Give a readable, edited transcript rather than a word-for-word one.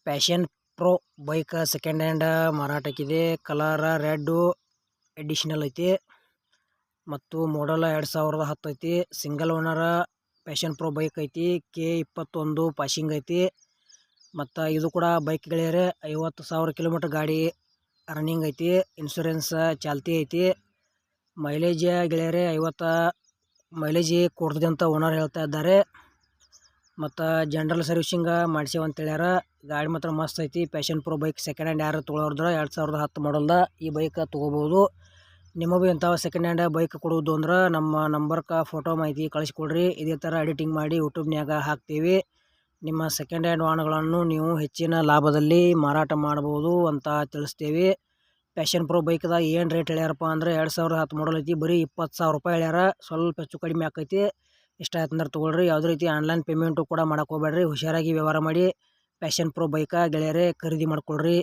Passion Pro bike second hand ಮಾರಾಟಕ್ಕಿದೆ. Colour red additional ಐತಿ ಮತ್ತು ಮಾಡಲ್ 2010 ಐತಿ. Single owner Passion Pro bike ಐತಿ. K21 ಪಾಸಿಂಗ್ ಐತಿ. ಮತ್ತು ಇದು ಕೂಡ ಬೈಕ್ ಗೆಳೆಯರೆ 50,000 ಕಿಲೋಮೀಟರ್ ಗಾಡಿ ರನ್ನಿಂಗ್ ಐತಿ. ಇನ್ಶೂರೆನ್ಸ್ ಚಾಲ್ತಿ ಐತಿ. ಮೈಲೇಜ್ ಗೆಳೆಯರೆ 50 ಮೈಲೇಜ್ ಕೊಡ್ತದೆ ಅಂತ ಓನರ್ ಹೇಳ್ತಾ ಇದ್ದಾರೆ. ಮತ್ತು ಜನರಲ್ ಸರ್ವಿಸಿಂಗ್ ಮಾಡಿಸೇವಂತ ಹೇಳ್ಯಾರ. ಗಾಡಿ ಮಾತ್ರ ಮಸ್ತ್ ಐತಿ. Passion Pro bike second hand ಯಾರು ತೊಗೊಳೋದ್ರ 2010 ಮಾಡಲ್ದ ಈ ಬೈಕ್ ತೊಗೋಬೋದು. ನಿಮಗೂ ಇಂಥ ಸೆಕೆಂಡ್ ಹ್ಯಾಂಡ್ ಬೈಕ್ ಕೊಡುವುದು ಅಂದ್ರೆ ನಮ್ಮ ನಂಬರ್ಗೆ ಫೋಟೋ ಮಾಹಿತಿ ಕಳಿಸ್ಕೊಡ್ರಿ. ಇದೇ ಥರ ಎಡಿಟಿಂಗ್ ಮಾಡಿ ಯೂಟ್ಯೂಬ್ನ್ಯಾಗ ಹಾಕ್ತೀವಿ. ನಿಮ್ಮ ಸೆಕೆಂಡ್ ಹ್ಯಾಂಡ್ ವಾಹನಗಳನ್ನು ನೀವು ಹೆಚ್ಚಿನ ಲಾಭದಲ್ಲಿ ಮಾರಾಟ ಮಾಡ್ಬೋದು ಅಂತ ತಿಳಿಸ್ತೇವೆ. ಪ್ಯಾಷನ್ ಪ್ರೋ ಬೈಕ್ದಾಗ ಏನು ರೇಟ್ ಹೇಳ್ಯಾರಪ್ಪ ಅಂದರೆ 2010 ಮಾಡಲ್ ಐತಿ. ಬರೀ 20,000 ರೂಪಾಯಿ ಹೇಳ್ಯಾರ. ಸ್ವಲ್ಪ ಹೆಚ್ಚು ಕಡಿಮೆ ಆಕೈತಿ. ಇಷ್ಟ ಆಯ್ತು ಅಂದ್ರೆ ತೊಗೊಳ್ರಿ. ಯಾವುದೇ ರೀತಿ ಆನ್ಲೈನ್ ಪೇಮೆಂಟು ಕೂಡ ಮಾಡೋಕೆ ಹೋಗ್ಬೇಡ್ರಿ. ಹುಷಾರಾಗಿ ವ್ಯವಹಾರ ಮಾಡಿ ಪ್ಯಾಷನ್ ಪ್ರೋ ಬೈಕ ಗೆಳೆಯರೆ ಖರೀದಿ ಮಾಡ್ಕೊಳ್ರಿ.